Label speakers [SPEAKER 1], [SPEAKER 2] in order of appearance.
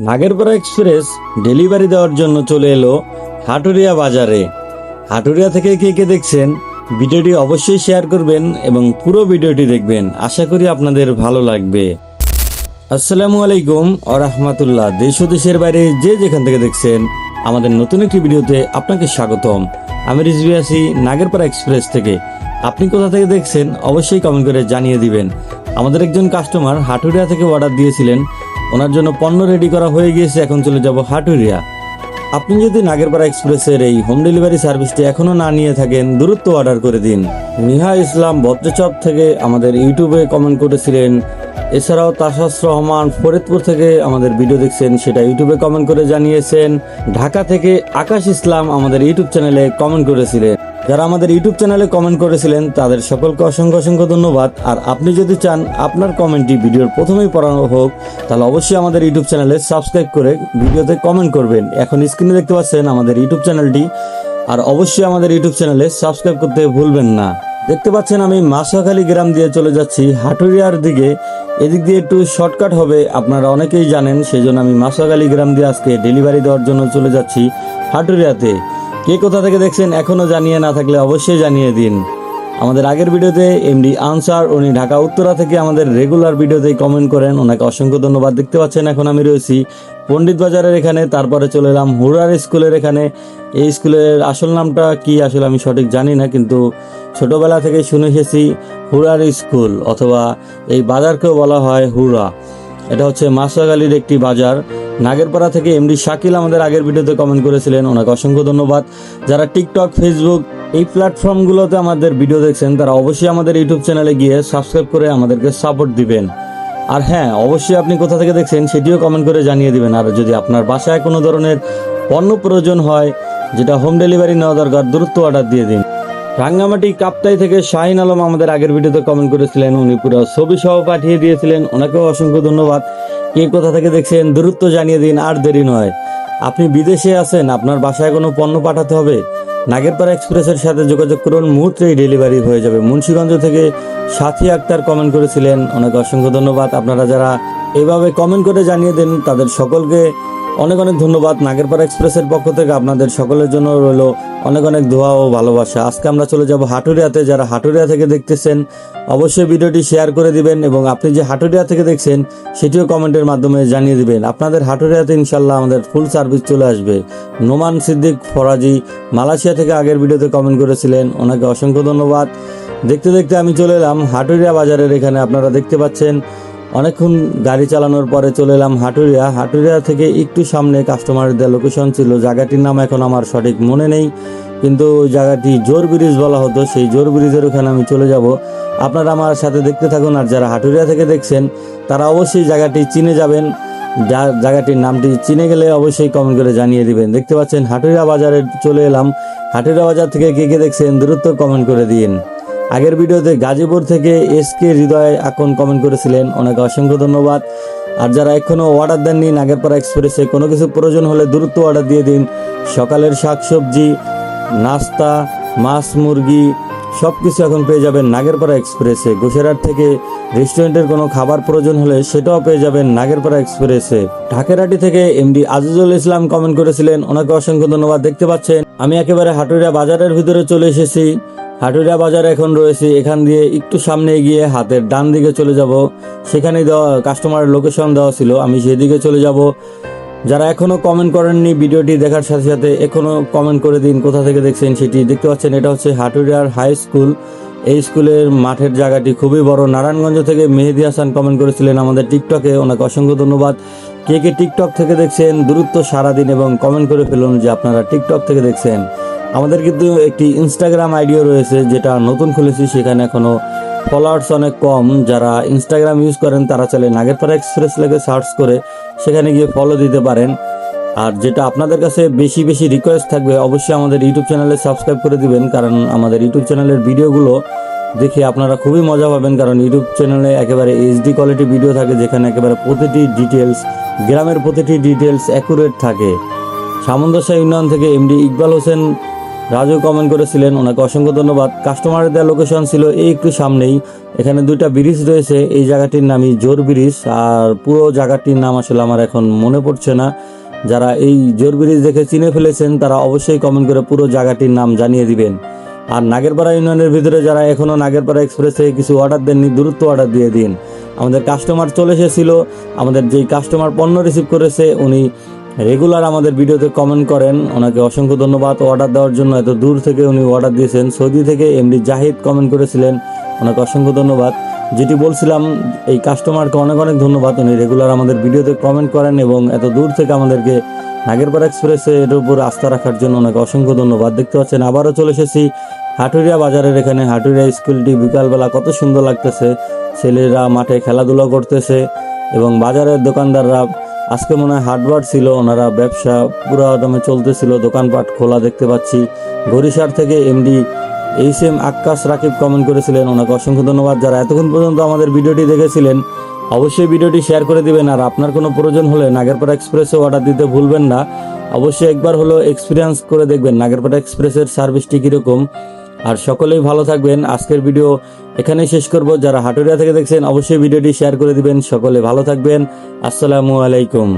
[SPEAKER 1] Nagerpara express delivery দেওয়ার জন্য চলে এলো হাটুরিয়া বাজারে। হাটুরিয়া থেকে কে কে দেখছেন ভিডিওটি অবশ্যই শেয়ার করবেন এবং পুরো ভিডিওটি দেখবেন, আশা করি আপনাদের ভালো লাগবে। আসসালামু আলাইকুম ওয়া রাহমাতুল্লাহ। দেশ ও দেশের বাইরে যে যেখান থেকে দেখছেন আমাদের নতুন একটি ভিডিওতে আপনাকে স্বাগতম। আমি রিজভী আছি নাগেরপাড়া এক্সপ্রেস থেকে। আপনি কোথা থেকে দেখছেন অবশ্যই কমেন্ট করে জানিয়ে দিবেন। আমাদের একজন কাস্টমার হাটুরিয়া থেকে অর্ডার দিয়েছিলেন, ওনার জন্য পণ্য রেডি করা হয়ে গিয়েছে, এখন চলে যাব হাটুরিয়া। আপনি যদি নাগেরপাড়া এক্সপ্রেসের এই হোম ডেলিভারি সার্ভিসটি এখনো না নিয়ে থাকেন, দ্রুত অর্ডার করে দিন। নিহা ইসলাম বদ্রচপ থেকে আমাদের ইউটিউবে কমেন্ট করেছিলেন। এছাড়াও তাসাস রহমান ফরিদপুর থেকে আমাদের ভিডিও দেখছেন, সেটা ইউটিউবে কমেন্ট করে জানিয়েছেন। ঢাকা থেকে আকাশ ইসলাম আমাদের ইউটিউব চ্যানেলে কমেন্ট করেছিলেন। যারা আমাদের ইউটিউব চ্যানেলে কমেন্ট করেছিলেন তাদের সকলকে অসংখ্য অসংখ্য ধন্যবাদ। আর আপনি যদি চান আপনার কমেন্টটি ভিডিওর প্রথমেই পড়ানো হোক, তাহলে অবশ্যই আমাদের ইউটিউব চ্যানেলে সাবস্ক্রাইব করে ভিডিওতে কমেন্ট করবেন। এখন স্ক্রিনে দেখতে পাচ্ছেন আমাদের ইউটিউব চ্যানেলটি, আর অবশ্যই আমাদের ইউটিউব চ্যানেলে সাবস্ক্রাইব করতে ভুলবেন না। দেখতে পাচ্ছেন আমি মাছখালী গ্রাম দিয়ে চলে যাচ্ছি হাটুরিয়ার দিকে। এদিক দিয়ে একটু শর্টকাট হবে, আপনারা অনেকেই জানেন, সেই জন্য আমি মাছখালী গ্রাম দিয়ে আজকে ডেলিভারি দেওয়ার জন্য চলে যাচ্ছি হাটুরিয়াতে। কে কোথা থেকে দেখছেন এখনো জানিয়ে না থাকলে অবশ্যই জানিয়ে দিন। আমাদের আগের ভিডিওতে এমডি আনসার, উনি ঢাকা উত্তরা থেকে আমাদের রেগুলার ভিডিওতেই কমেন্ট করেন, ওনাকে অসংখ্য ধন্যবাদ। দেখতে পাচ্ছেন এখন আমি রয়েছি পণ্ডিত বাজারের এখানে, তারপরে চলে এলাম হুরার স্কুলের এখানে। এই স্কুলের আসল নামটা কি আসলে আমি সঠিক জানি না, কিন্তু ছোটবেলা থেকে শুনে এসেছি হুরার স্কুল, অথবা এই বাজারকেও বলা হয় হুরা। এটা হচ্ছে মাছখালীর একটি বাজার। নাগেরপাড়া থেকে এমডি শাকিল আমাদের আগের ভিডিওতে কমেন্ট করেছিলেন, ওনাকে অসংখ্য ধন্যবাদ। যারা টিকটক, ফেসবুক এই প্ল্যাটফর্মগুলোতে আমাদের ভিডিও দেখছেন তারা অবশ্যই আমাদের ইউটিউব চ্যানেলে গিয়ে সাবস্ক্রাইব করে আমাদেরকে সাপোর্ট দিবেন। আর হ্যাঁ, অবশ্যই আপনি কোথা থেকে দেখছেন সেটিও কমেন্ট করে জানিয়ে দিবেন। আর যদি আপনার বাসায় কোনো ধরনের পণ্য প্রয়োজন হয় যেটা হোম ডেলিভারি নেওয়া দরকার, দ্রুত অর্ডার দিয়ে দিন। রাঙ্গামাটি কাপ্তাই থেকে শাহিন আলম আমাদের আগের ভিডিওতে কমেন্ট করেছিলেন, উনি পুরো ছবি সহ পাঠিয়ে দিয়েছিলেন, ওনাকেও অসংখ্য ধন্যবাদ। কে কোথা থেকে দেখছেন দ্রুত জানিয়ে দিন, আর দেরি নয়। আপনি বিদেশে আছেন, আপনার বাসায় কোনো পণ্য পাঠাতে হবে, নাগেরপাড়া এক্সপ্রেসের সাথে যোগাযোগ করুন, মুহূর্তেই ডেলিভারি হয়ে যাবে। মুন্সিগঞ্জ থেকে সাথী আক্তার কমেন্ট করেছিলেন, ওনাকে অসংখ্য ধন্যবাদ। আপনারা যারা এভাবে কমেন্ট করে জানিয়ে দেন তাদের সকলকে অনেক অনেক ধন্যবাদ। নাগেরপাড়া এক্সপ্রেসের পক্ষ থেকে আপনাদের সকলের জন্য রইল অনেক অনেক দোয়া ও ভালোবাসা। আজকে আমরা চলে যাব হাটুরিয়াতে। যারা হাটুরিয়া থেকে দেখতেছেন অবশ্যই ভিডিওটি শেয়ার করে দিবেন, এবং আপনি যে হাটুরিয়া থেকে দেখছেন সেটিও কমেন্টের মাধ্যমে জানিয়ে দিবেন। আপনাদের হাটুরিয়াতে ইনশাল্লাহ আমাদের ফুল সার্ভিস চলে আসবে। নোমান সিদ্দিক ফরাজি মালয়েশিয়া থেকে আগের ভিডিওতে কমেন্ট করেছিলেন, ওনাকে অসংখ্য ধন্যবাদ। দেখতে দেখতে আমি চলে এলাম হাটুরিয়া বাজারের এখানে। আপনারা দেখতে পাচ্ছেন অনেকক্ষণ গাড়ি চালানোর পরে চলে এলাম হাটুরিয়া। হাটুরিয়া থেকে একটু সামনে কাস্টমারদের লোকেশন ছিল, জায়গাটির নাম এখন আমার সঠিক মনে নেই, কিন্তু ওই জায়গাটি জোর ব্রিজ বলা হতো। সেই জোর ব্রিজের ওখানে আমি চলে যাব, আপনারা আমার সাথে দেখতে থাকুন। আর যারা হাটুরিয়া থেকে দেখছেন তারা অবশ্যই জায়গাটি চিনে যাবেন, জায়গাটির নামটি চিনে গেলে অবশ্যই কমেন্ট করে জানিয়ে দিবেন। দেখতে পাচ্ছেন হাটুরিয়া বাজারে চলে এলাম। হাটুরিয়া বাজার থেকে কে কে দেখছেন দ্রুত কমেন্ট করে দিন। আগের ভিডিওতে গাজীপুর থেকে এসকে হৃদয় এখন কমেন্ট করেছিলেন, ওনাকে অসংখ্য ধন্যবাদ। আর যারা এখনও অর্ডার দেননি নাগেরপাড়া এক্সপ্রেসে, কোনো কিছু প্রয়োজন হলে দ্রুত অর্ডার দিয়ে দিন। সকালের শাকসবজি, নাস্তা, মাছ, মুরগি সব কিছু এখন পেয়ে যাবেন নাগেরপাড়া এক্সপ্রেসে। গোসেরহাট থেকে রেস্টুরেন্টের কোনো খাবার প্রয়োজন হলে সেটাও পেয়ে যাবেন নাগেরপাড়া এক্সপ্রেসে। ঢাকেরহাটি থেকে এমডি আজিজুল ইসলাম কমেন্ট করেছিলেন, ওনাকে অসংখ্য ধন্যবাদ। দেখতে পাচ্ছেন আমি একেবারে হাটুরিয়া বাজারের ভিতরে চলে এসেছি। হাটুরিয়া বাজারে এখন রয়েছি, এখান দিয়ে একটু সামনে গিয়ে হাতের ডান দিকে চলে যাব, সেখানে দেওয়া কাস্টমারের লোকেশন দেওয়া ছিল, আমি সেদিকে চলে যাব। যারা এখনও কমেন্ট করেননি ভিডিওটি দেখার সাথে সাথে এখনও কমেন্ট করে দিন কোথা থেকে দেখছেন সেটি। দেখতে পাচ্ছেন এটা হচ্ছে হাটুরিয়ার হাই স্কুল। এই স্কুলের মাঠের জায়গাটি খুবই বড়। নারায়ণগঞ্জ থেকে মেহেদি হাসান কমেন্ট করেছিলেন আমাদের টিকটকে, ওনাকে অসংখ্য ধন্যবাদ। কে কে টিকটক থেকে দেখছেন দ্রুত সারাদিন এবং কমেন্ট করে ফেলুন যে আপনারা টিকটক থেকে দেখছেন। আমাদের কিন্তু একটি ইনস্টাগ্রাম আইডিও রয়েছে যেটা নতুন খুলেছি, সেখানে এখনও ফলোয়ার্স অনেক কম। যারা ইনস্টাগ্রাম ইউজ করেন তারা চাইলে নাগেরপাড়া এক্সপ্রেস লেগে সার্চ করে সেখানে গিয়ে ফলো দিতে পারেন। আর যেটা আপনাদের কাছে বেশি বেশি রিকোয়েস্ট থাকবে, অবশ্যই আমাদের ইউটিউব চ্যানেলে সাবস্ক্রাইব করে দিবেন, কারণ আমাদের ইউটিউব চ্যানেলের ভিডিওগুলো দেখে আপনারা খুবই মজা পাবেন। কারণ ইউটিউব চ্যানেলে একেবারে এইচডি কোয়ালিটি ভিডিও থাকে, যেখানে একেবারে প্রতিটি ডিটেলস, গ্রামের প্রতিটি ডিটেলস অ্যাকুরেট থাকে। সামন্তশাহ ইউনিয়ন থেকে এমডি ইকবাল হোসেন রাজু কমেন্ট করেছিলেন, ওনাকে অসংখ্য ধন্যবাদ। কাস্টমারের দেওয়া লোকেশন ছিল এই একটু সামনেই, এখানে দুইটা ব্রিজ রয়েছে, এই জায়গাটির নামই জোর ব্রিজ, আর পুরো জায়গাটির নাম আসলে আমার এখন মনে পড়ছে না। যারা এই জোর ব্রিজ দেখে চিনে ফেলেছেন তারা অবশ্যই কমেন্ট করে পুরো জায়গাটির নাম জানিয়ে দিবেন। আর নাগেরপাড়া ইউনিয়নের ভিতরে যারা এখনও নাগেরপাড়া এক্সপ্রেস থেকে কিছু অর্ডার দেননি, দ্রুত অর্ডার দিয়ে দিন। আমাদের কাস্টমার চলে এসেছিল, আমাদের যেই কাস্টমার পণ্য রিসিভ করেছে উনি রেগুলার আমাদের ভিডিওতে কমেন্ট করেন, ওনাকে অসংখ্য ধন্যবাদ অর্ডার দেওয়ার জন্য। এত দূর থেকে উনি অর্ডার দিয়েছেন। সৌদি থেকে এমডি জাহিদ কমেন্ট করেছিলেন, ওনাকে অসংখ্য ধন্যবাদ। যেটি বলছিলাম, এই কাস্টমারকে অনেক অনেক ধন্যবাদ, উনি রেগুলার আমাদের ভিডিওতে কমেন্ট করেন এবং এত দূর থেকে আমাদেরকে নাগেরপাড়া এক্সপ্রেসে এর উপর আস্থা রাখার জন্য ওনাকে অসংখ্য ধন্যবাদ। দেখতে পাচ্ছেন আবারও চলে এসেছি হাটুরিয়া বাজারের এখানে। হাটুরিয়া স্কুলটি বিকালবেলা কত সুন্দর লাগতেছে, ছেলেরা মাঠে খেলাধুলা করতেছে এবং বাজারের দোকানদাররা আজকে মনে হয় হাটবার ছিল, ওনারা ব্যবসা পুরো দমে চলতেছিল, দোকানপাট খোলা দেখতে পাচ্ছি। বরিশাল থেকে MD HM Akkas Rakib comment করেছিলেন, ওনাকে অসংখ্য ধন্যবাদ। যারা এতক্ষণ পর্যন্ত আমাদের ভিডিওটি দেখেছিলেন অবশ্যই ভিডিওটি শেয়ার করে দিবেন। আর আপনার কোনো প্রয়োজন হলে নাগেরপাড়া এক্সপ্রেসে অর্ডার দিতে ভুলবেন না। অবশ্যই একবার হলো এক্সপিরিয়েন্স করে দেখবেন নাগেরপাড়া এক্সপ্রেসের সার্ভিসটি কীরকম। আর সকলেই ভালো থাকবেন। আজকের ভিডিও এখানেই শেষ করব। যারা হাটুরিয়া থেকে দেখছেন অবশ্যই ভিডিওটি শেয়ার করে দিবেন। সকলে ভালো থাকবেন। আসসালামু আলাইকুম।